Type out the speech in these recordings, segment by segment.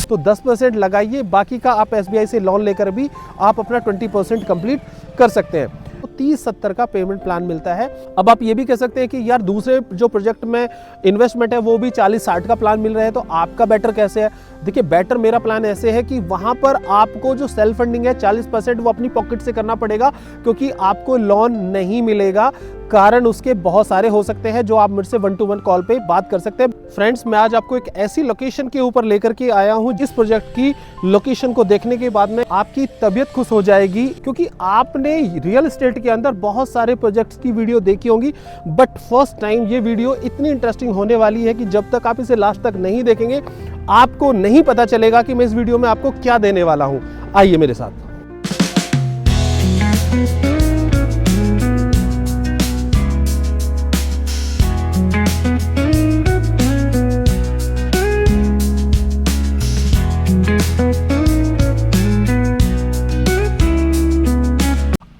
तो 10% लगाइए, बाकी का आप SBI से लोन लेकर भी आप अपना 20% कंप्लीट कर सकते हैं। 30-70 का पेमेंट प्लान मिलता है। अब आप ये भी कह सकते हैं कि यार दूसरे जो प्रोजेक्ट में इन्वेस्टमेंट है वो भी 40-60 का प्लान मिल रहा है, तो आपका बेटर कैसे है? देखिए, बेटर मेरा प्लान ऐसे है कि वहां पर आपको जो सेल्फ फंडिंग है 40% वो अपनी पॉकेट से करना पड़ेगा, क्योंकि आपको लोन नहीं मिलेगा। कारण उसके बहुत सारे हो सकते हैं जो आप मुझसे 1-to-1 कॉल पे बात कर सकते हैं। फ्रेंड्स, मैं आज आपको एक ऐसी लोकेशन के ऊपर लेकर के आया हूं जिस प्रोजेक्ट की लोकेशन को देखने के बाद में आपकी तबीयत खुश हो जाएगी, क्योंकि आपने रियल एस्टेट के अंदर बहुत सारे प्रोजेक्ट्स की वीडियो देखी होंगी, बट फर्स्ट टाइम ये वीडियो इतनी इंटरेस्टिंग होने वाली है कि जब तक आप इसे लास्ट तक नहीं देखेंगे आपको नहीं पता चलेगा कि मैं इस वीडियो में आपको क्या देने वाला हूं। आइए मेरे साथ।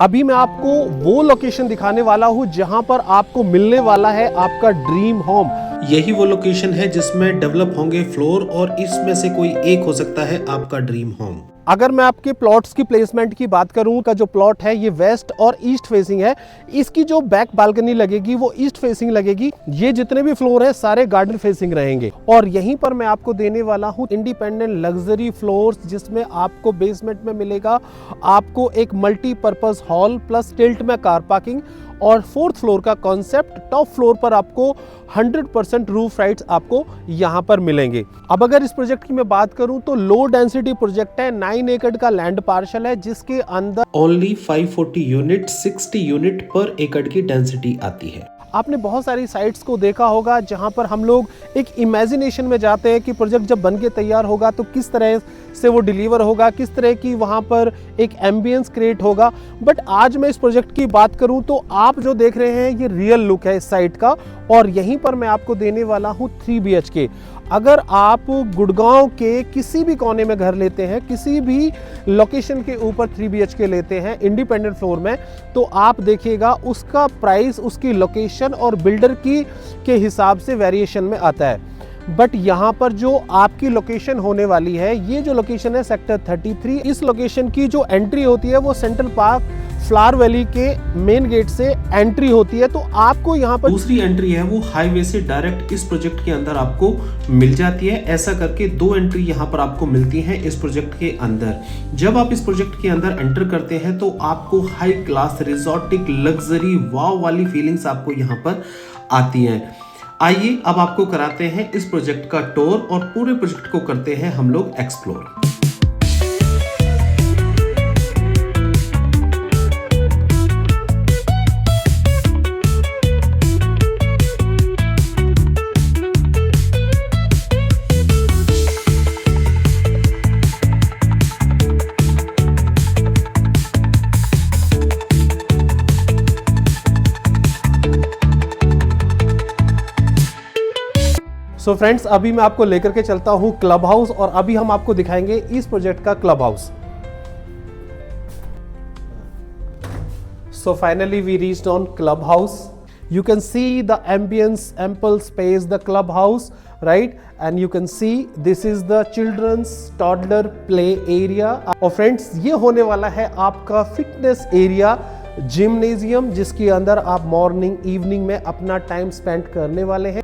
अभी मैं आपको वो लोकेशन दिखाने वाला हूं जहां पर आपको मिलने वाला है आपका ड्रीम होम। यही वो लोकेशन है जिसमें डेवलप होंगे फ्लोर और इसमें से कोई एक हो सकता है आपका ड्रीम होम। अगर मैं आपके प्लॉट्स की प्लेसमेंट की बात करूं, का जो प्लॉट है ये वेस्ट और ईस्ट फेसिंग है। इसकी जो बैक बालकनी लगेगी वो ईस्ट फेसिंग लगेगी। ये जितने भी फ्लोर है सारे गार्डन फेसिंग रहेंगे। और यहीं पर मैं आपको देने वाला हूं इंडिपेंडेंट लग्जरी फ्लोर्स, जिसमें आपको बेसमेंट में मिलेगा आपको एक मल्टीपर्पज हॉल प्लस टिल्ट में कार पार्किंग, और 4th फ्लोर का कॉन्सेप्ट। टॉप फ्लोर पर आपको 100% रूफ राइट्स आपको यहां पर मिलेंगे। अब अगर इस प्रोजेक्ट की मैं बात करूं तो लो डेंसिटी प्रोजेक्ट है। 9 एकड़ का लैंड पार्शल है जिसके अंदर ओनली 540 यूनिट 60 यूनिट पर एकड़ की डेंसिटी आती है। आपने बहुत सारी साइट्स को देखा होगा जहां पर हम लोग एक इमेजिनेशन में जाते हैं कि प्रोजेक्ट जब बन के तैयार होगा तो किस तरह से वो डिलीवर होगा, किस तरह की वहां पर एक एम्बियंस क्रिएट होगा। बट आज मैं इस प्रोजेक्ट की बात करूं तो आप जो देख रहे हैं ये रियल लुक है इस साइट का, और यहीं पर मैं आपको देने वाला हूं 3 BHK। अगर आप गुड़गांव के किसी भी कोने में घर लेते हैं, किसी भी लोकेशन के ऊपर 3 BHK लेते हैं इंडिपेंडेंट फ्लोर में, तो आप देखिएगा उसका प्राइस उसकी लोकेशन और बिल्डर की के हिसाब से वेरिएशन में आता है। बट यहाँ पर जो आपकी लोकेशन होने वाली है, ये जो लोकेशन है सेक्टर 33, इस लोकेशन की जो एंट्री होती है वो सेंट्रल पार्क फ्लावर वैली के मेन गेट से एंट्री होती है। तो आपको यहाँ पर दूसरी एंट्री है वो हाईवे से डायरेक्ट इस प्रोजेक्ट के अंदर आपको मिल जाती है। ऐसा करके 2 एंट्री यहाँ पर आपको मिलती हैं इस प्रोजेक्ट के अंदर। जब आप इस प्रोजेक्ट के अंदर एंटर करते हैं तो आपको हाई क्लास रिजॉर्टिक लग्जरी वाव वाली फीलिंग्स आपको यहाँ पर आती हैं। आइए अब आपको कराते हैं इस प्रोजेक्ट का टूर और पूरे प्रोजेक्ट को करते हैं हम लोग एक्सप्लोर। सो फ्रेंड्स, अभी मैं आपको लेकर के चलता हूं क्लब हाउस, और अभी हम आपको दिखाएंगे इस प्रोजेक्ट का club house. So finally we reached on club house. You can see the ambience, ample space, the clubhouse, right? And you can see this is the children's toddler play area. और friends, ये होने वाला है आपका fitness area, gymnasium, जिसके अंदर आप morning evening में अपना टाइम स्पेंड करने वाले हैं।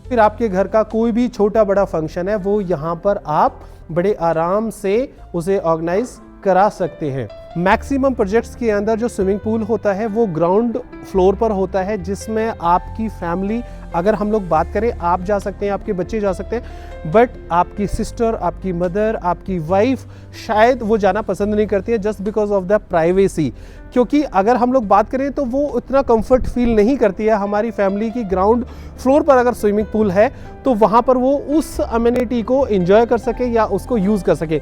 फिर आपके घर का कोई भी छोटा बड़ा फंक्शन है वो यहाँ पर आप बड़े आराम से उसे ऑर्गेनाइज करा सकते हैं। मैक्सिमम प्रोजेक्ट्स के अंदर जो स्विमिंग पूल होता है वो ग्राउंड फ्लोर पर होता है, जिसमें आपकी फैमिली, अगर हम लोग बात करें, आप जा सकते हैं, आपके बच्चे जा सकते हैं, बट आपकी सिस्टर, आपकी मदर, आपकी वाइफ शायद वो जाना पसंद नहीं करती है just because of the privacy. क्योंकि अगर हम लोग बात करें तो वो उतना कंफर्ट फील नहीं करती है हमारी फैमिली की। ग्राउंड फ्लोर पर अगर स्विमिंग पूल है तो वहाँ पर वो उस अमेनिटी को एंजॉय कर सके या उसको यूज़ कर सके।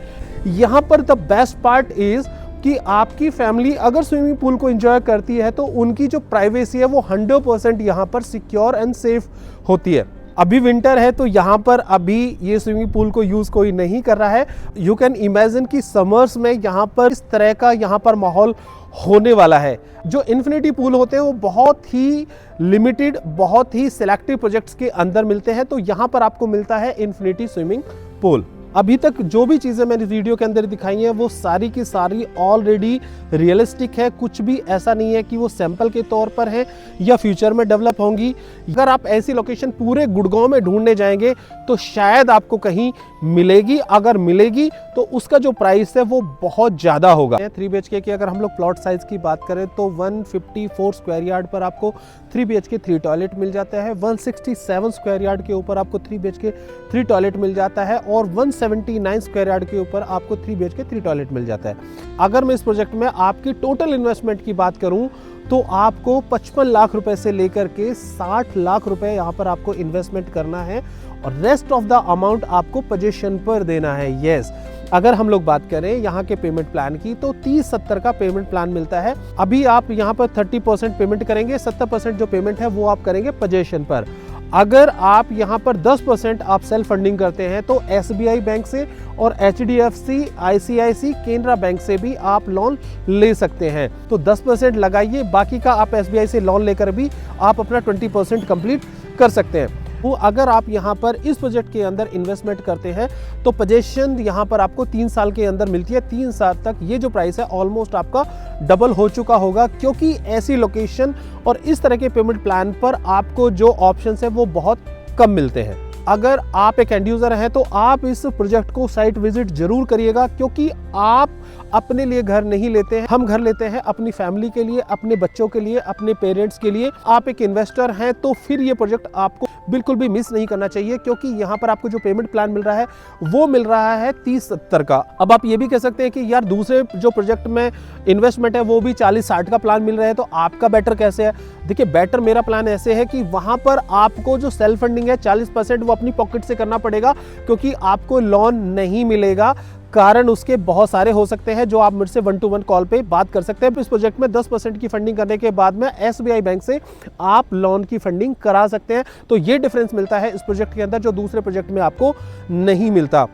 यहाँ पर द बेस्ट पार्ट इज़ कि आपकी फैमिली अगर स्विमिंग पूल को एंजॉय करती है तो उनकी जो प्राइवेसी है वो 100% यहाँ पर सिक्योर एंड सेफ होती है। अभी विंटर है तो यहाँ पर अभी ये स्विमिंग पूल को यूज कोई नहीं कर रहा है। यू कैन इमेजिन कि समर्स में यहाँ पर इस तरह का यहाँ पर माहौल होने वाला है। जो इन्फिनिटी पूल होते हैं वो बहुत ही लिमिटेड, बहुत ही सिलेक्टिव प्रोजेक्ट्स के अंदर मिलते हैं, तो यहाँ पर आपको मिलता है इन्फिनिटी स्विमिंग पूल। अभी तक जो भी चीज़ें मैंने वीडियो के अंदर दिखाई हैं वो सारी की सारी ऑलरेडी रियलिस्टिक है, कुछ भी ऐसा नहीं है कि वो सैंपल के तौर पर है या फ्यूचर में डेवलप होंगी। अगर आप ऐसी लोकेशन पूरे गुड़गांव में ढूंढने जाएंगे तो शायद आपको कहीं मिलेगी, अगर मिलेगी तो उसका जो प्राइस है वो बहुत ज़्यादा होगा। 3 BHK की अगर हम लोग प्लॉट साइज की बात करें तो 154 स्क्वायर यार्ड पर आपको 3 BHK 3 टॉयलेट मिल जाता है, 167 स्क्वायर यार्ड के ऊपर आपको 3 BHK 3 टॉयलेट मिल जाता है और 179 स्क्वायर यार्ड के ऊपर आपको 3 BHK 3 टॉयलेट मिल जाता है। अगर मैं इस प्रोजेक्ट में आपकी टोटल इन्वेस्टमेंट की बात करूं तो आपको 55 लाख रुपए से लेकर के 60 लाख रुपए यहाँ पर आपको इन्वेस्टमेंट करना है और रेस्ट ऑफ द अमाउंट आपको पोजीशन पर देना है। यस, अगर हम लोग बात करें यहाँ के पेमेंट प्लान की तो 30-70 का पेमेंट प्लान मिलता है। अभी आप यहाँ पर 30% पेमेंट करेंगे, 70% जो पेमेंट है वो आप करेंगे पोजीशन पर। अगर आप यहाँ पर 10% आप सेल्फ फंडिंग करते हैं तो SBI बैंक से और HDFC, ICICI, केनरा बैंक से भी आप लोन ले सकते हैं। तो 10% लगाइए, बाकी का आप SBI से लोन लेकर भी आप अपना 20% कंप्लीट कर सकते हैं। तो अगर आप यहाँ पर इस प्रोजेक्ट के अंदर इन्वेस्टमेंट करते हैं तो पोजीशन यहाँ पर आपको 3 साल के अंदर मिलती है। 3 साल तक ये जो प्राइस है ऑलमोस्ट आपका डबल हो चुका होगा, क्योंकि ऐसी लोकेशन और इस तरह के पेमेंट प्लान पर आपको जो ऑप्शंस है वो बहुत कम मिलते हैं। अगर आप एक एंड यूजर हैं तो आप इस प्रोजेक्ट को साइट विजिट जरूर करिएगा, क्योंकि आप अपने लिए घर नहीं लेते हैं, हम घर लेते हैं अपनी फैमिली के लिए, अपने बच्चों के लिए, अपने पेरेंट्स के लिए। आप एक इन्वेस्टर हैं तो फिर ये प्रोजेक्ट आपको बिल्कुल भी मिस नहीं करना चाहिए, क्योंकि यहाँ पर आपको जो पेमेंट प्लान मिल रहा है वो मिल रहा है 30-70 का। अब आप ये भी कह सकते हैं कि यार दूसरे जो प्रोजेक्ट में इन्वेस्टमेंट है वो भी 40-60 का प्लान मिल रहा है, तो आपका बेटर कैसे है? देखिए, बेटर मेरा प्लान ऐसे है कि वहां पर आपको जो सेल्फ फंडिंग है 40% वो अपनी पॉकेट से करना पड़ेगा, क्योंकि आपको लोन नहीं मिलेगा। कारण उसके बहुत सारे हो सकते हैं जो आप मुझसे 1-to-1 कॉल पे बात कर सकते हैं। इस प्रोजेक्ट में 10% की फंडिंग करने के बाद में SBI बैंक से आप लोन की फंडिंग करा सकते हैं। तो ये डिफरेंस मिलता है इस प्रोजेक्ट के अंदर जो दूसरे प्रोजेक्ट में आपको नहीं मिलता।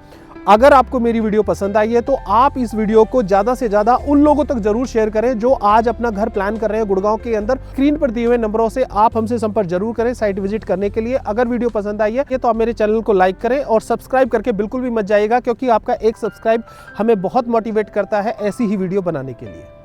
अगर आपको मेरी वीडियो पसंद आई है तो आप इस वीडियो को ज़्यादा से ज़्यादा उन लोगों तक जरूर शेयर करें जो आज अपना घर प्लान कर रहे हैं गुड़गांव के अंदर। स्क्रीन पर दिए हुए नंबरों से आप हमसे संपर्क जरूर करें साइट विजिट करने के लिए। अगर वीडियो पसंद आई है तो आप मेरे चैनल को लाइक करें और सब्सक्राइब करके बिल्कुल भी मत जाइएगा, क्योंकि आपका एक सब्सक्राइब हमें बहुत मोटिवेट करता है ऐसी ही वीडियो बनाने के लिए।